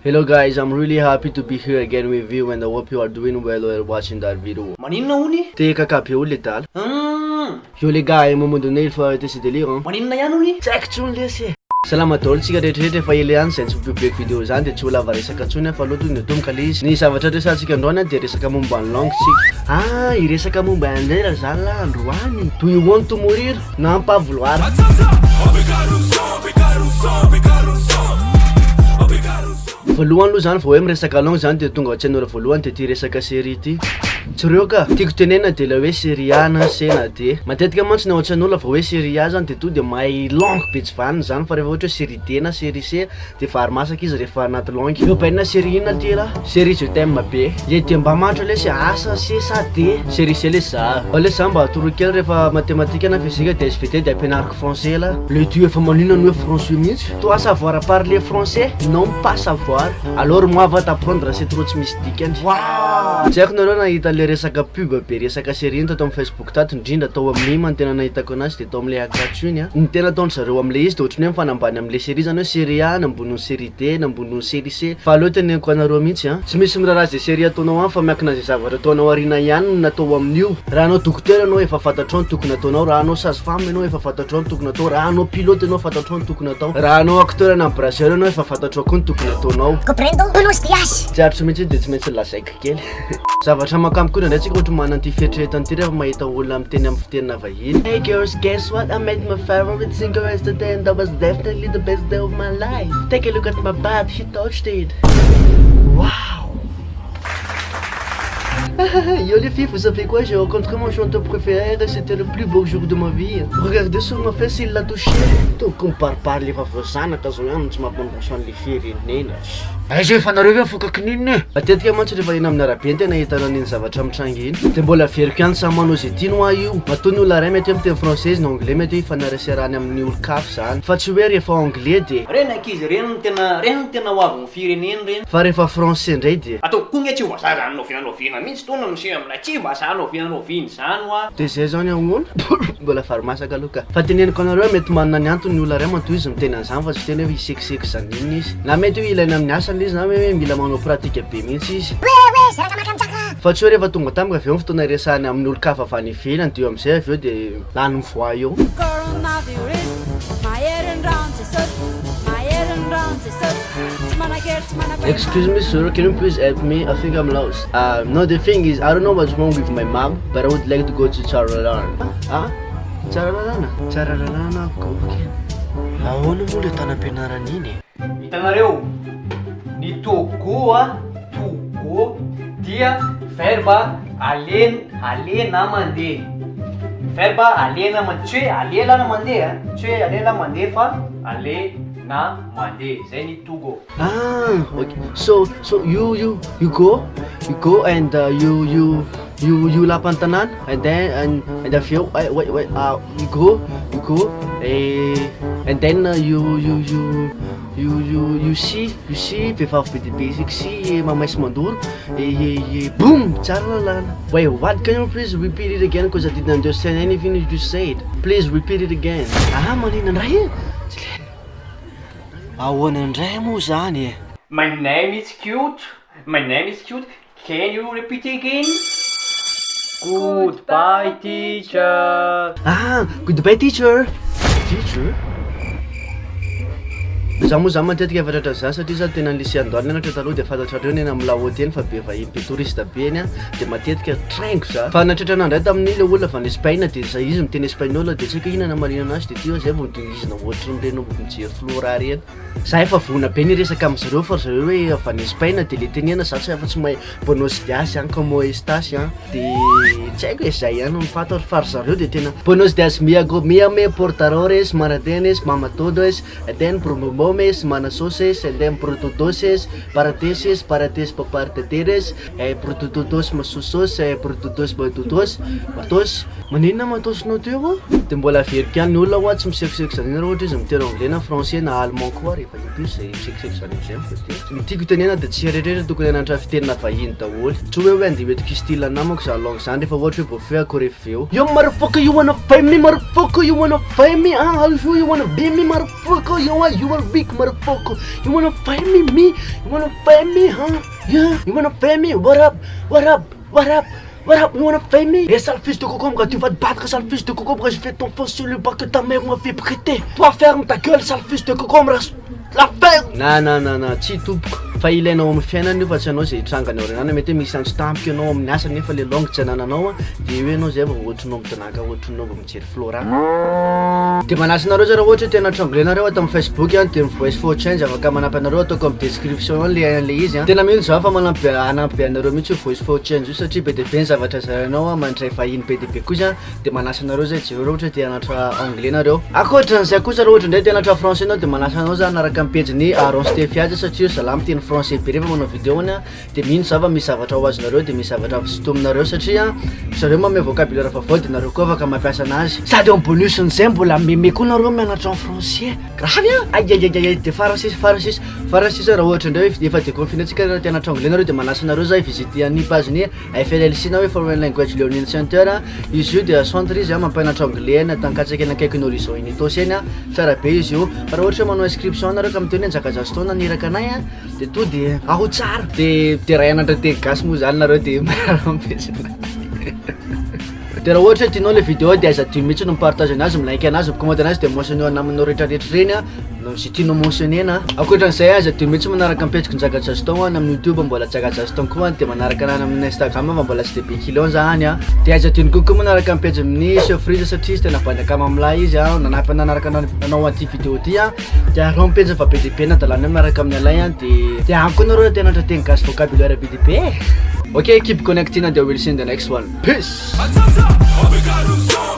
Hello guys, I'm really happy to be here again with you and I hope you are doing well while watching that video. Maninona hony? Te kakabe olo le dala. Yo le gars, moment donné il faut arrêter ce délire hein. Maninona ihany hony? Tsy haiko tsony lesy. Salama daholo tsika rehetrarehetra efa ela ihany zay tsy mipiobeky video zany de tsy ho lava resaka tsony fa aloha tonga de tomboka le izy. Ny zavatra resantsika androany de resaka momba ny langue tsika. Ah, i resaka momba an'lera zany la androany. Do you want to mourir? Non pas vouloir. Voalohany aloha zany vao hoe miresaka langue zany de tonga an-tsain'olo voalohany de ty resaka série ty. Tsy reo ka tiako tenena de la hoe série A na C na D. Matetika mantsy ny ao an-tsain'olo vao hoe série A zany de to de mahay langue be tsy vaniny zany fa rehefa ohatra hoe série D na série C de varimasaka izy rehefa anaty langue. Eo baina série ina ty la série je t'aime be. Le de mba mantro le asa C sa D. Série C le za. Le za mba atoro-kely rehefa mathématique na physique de SVT de ampianariko français la. Le dieu efa maninona hoe français mihitsy. Toi savoir parler français? Non pas savoir. Alors moi va t'apprendre c'est trop tsy misy dikany. Wow! Tsy haiko nareo nahita le resaka pub be resaka série iny tato amin'ny Facebook tato indrindra tao amin'ny man tena nahitako anazy de tao amin'le agatso iny a. Ny tena ataony zareo amin'le izy de ohatrany hoe mifanambany amin'le série zany hoe série A namboniny série D namboniny série C. Fa aleo teneniko anareo mihitsy a. Tsy misy miraharaha zay série ataonao any fa miankina zay zavatra ataonao arina ihany no natao amin'io. Raha anao dokotera anao efa fantatrao ny tokony ataonao, raha anao sage-femme anao efa fantatrao ny tokony atao, raha anao pilote anao fantatrao ny tokony atao, raha anao acteur na brasseur anao efa fantatrao koa ny tokony ataonao. Comprendo? Buenos dias. Tsy harotry mihitsy de tsy maintsy lazaiko kely. Zavatra makamo koa ndraiky ohatra manana ty fieritreretany ty rehefa mahita olona miteny amin'ny fitenina vahiny. Hey girls, guess what? I met my favorite singer yesterday and that was definitely the best day of my life. Take a look at my butt, he touched it. Wow! Yo les filles, vous savez quoi? J'ai rencontré mon chanteur préféré et c'était le plus beau jour de ma vie. Regardez sur ma fesse, il l'a touché. Donc compare les vavazanaka zao ihany tsy mampandoso an'le firenena. Aiza efa nareo ve fokakin'inona e? Matetika mantsy rehefa eny amin'ny arabe tena ahitana an'iny zavatra mitrangy iny. De mbola veriko ihany samy manao zay tiany hoa io. Matoa ny olona ray mety hoe miteny française na anglais mety hoe ifanaraserany amin'ny olo-kafo zany. Fa tsy hoe rehefa anglais de Reny ankizy reny no tena hoavin'ny fireneny reny. fa rehefa français ndray de Ataoko koa nge tsy ho vazaha zany novinanoviana mihitsy tona misy amina tsy vazaha novinanoviany zany hoa. de zay zany ahoana? Mbola farimasaka aloha ka. Fa teneniko anareo mety manana ny antony ny olona ray matoa izy miteny an'izany fa tsy teny hoe isekiseky zany iny izy. Na mety hoe ilaina amin'ny asany izy na hoe mila manao pratika be mihitsy izy. Saraka makamtsaka. Fa tsy hoe rehefa tonga tampoka avy eo fotoana iresahany amin'ny olo-kafa avy any ivelany de eo amin'izay avy eo de lany mivoa eo. Excuse me sir, can you please help me? I think I'm lost. No, the thing is, I don't know what's wrong with my mom, but I would like to go to Charalan. Huh? Charalalana? Charalalana, okay. Ahoana moa le tanam-pianarana iny? Hitanareo, ny Togo Togo dia verba aller na mandeha. Verba aller na mandeha, tsy hoe alela na mandeha, tsy hoe alela mandeha fa aller na mandeha. Zay ny Togo. Ah, okay. So you go and you lapan tanan and then and avy eo wait you go and then you see vehivavy be dia be izy sy mamaisy mandoro boom tsara lalana. Wait, what? Can you please repeat it again because I didn't understand anything you just said. Please repeat it again. Manina ndray ahoana indray moa zany e? My name is cute. Can you repeat again? Goodbye teacher. Goodbye teacher. Teacher? Za moa zany matetika efatratra zany satria za tena lycée andohany nianatra taloha de fantatrareo neny amin'ny lahaoty eny fa be vahiny be touriste be eny a de matetika traingo za. Fa natratrana ndray tamin'ny le olona avy any Espagne de za izy miteny espagnol de tsy haiko inona marina anazy de teo zay vao nidongizina ohatry reny mijery flora reny. Za efa voana be ny resaka amin'zareo fa zareo hoe avy any Espagne de le tenena za tsy afa-tsy mahay Buenos Dias any como estas de tsy haiko hoe zay ihany mifantatra fa zareo de tena Buenos Dias me portadores maradenes mama todos then promomes manasoses and then protodoses parateses paparteteres prototodos masosos protodos batotos matos maninona matosinao teo de mbola veriko ihany ny olona hoa tsy misekoseky zany raha ohatra izy miteny anglais na français na allemand koa rehefa impio zay misekoseky zany am'zay ny tiako tenena de tsy rehetrarehetra tokony anantra fitenina vahiny daholo tsy hoe andeha metiko style namako zany langue zany rehefa ohatra hoe voafeo akorefeo yo motherfucker you wanna fight me motherfucker you wanna fight me you wanna be me motherfucker you will be weak motherfucker. You wanna fight me? You wanna fight me, huh? Yeah, you wanna fight me? What up? What up? What up? What up? You wanna fight me? Et sale fils de concombre, tu vas te battre, sale fils de concombre, je vais t'enfoncer sur le bas que ta mère m'a fait prêter. Toi, ferme ta gueule, sale fils de concombre. La ferme! Na, tsy tompoko fa ilainao amin'ny fiainana io fa tsy anao zay trangana renana mety misy andro tampoka ianao amin'ny asa nefa le longo tsy anananao a de hoe anao zay va ohatrinao mitanaka ohatrinao va mijery flora de manasa anareo zay raha ohatra tena tranglenareo atao amin'ny Facebook a de voice for change afaka manampy anareo ataoko amin'ny description le izy a tena mihitsy zao fa anampy anareo mihitsy voice for change io satria be de be ny zavatra zaranao a mandray fahiny be de be kosa de manasa anareo zay tsy ohatra te anatra anglais nareo akoatran'izay kosa raha ohatra ndray te anatra français anao de manasa anao za anaraka page-ny Aron Stefiazy satria salamy teny français be rehefa manao vidéo a de mihitsy zava misy zavatra ho azonareo de misy zavatra sotominareo satria zareo mamay vocabulaire vaovao de nareo koa afaka mampiasa anazy sady en bonus n'izay mbola meme koa nareo mianatra en français gravy a aiaiaiai de farasisa raha ohatra ndray hoe efa de confiné-tsika raha te anatra anglais nareo de manasa anareo za visite ny page-ny FLLC na hoe Foreign Language Learning Center izy io de centre izy a mampianatra anglais natankatsaka eny akaiky ny horizon unitosy eny a tsara be izy io raha ohatra manao inscription nareo ka miteny njakajasy taona niraka anay a de to de aho tsara de raha ianatra teny gasy moa zany nareo de marampesina de raha ohatra tianao le vidéo de aiza dimy mihitsy no mipartage anazy milike anazy micommente anazy de mentionné anaminao rehetrarehetra reny a zay tianao mentionné na akoatran'izay aiza dimy mihitsy manaraka mipetraka njakajasy tao na amin'ny YouTube mbola njakajasy tao koa de manaraka anany amin'ny Instagram fa mbola tsy de be kilo zany a de aiza tiany kokoa manaraka mipetry amin'ny surprise satria izy tena vandakama amilay izy a nanampy nanaraka nanao an'ity vidéo ty a de arao mipetry fa be de be nadalany manaraka amin'ny alay a de agny koa nareo tena anatra teny gasy vocabulaire be de be. Okay, keep connecting and we'll see in the next one. Peace. Obrigado, som.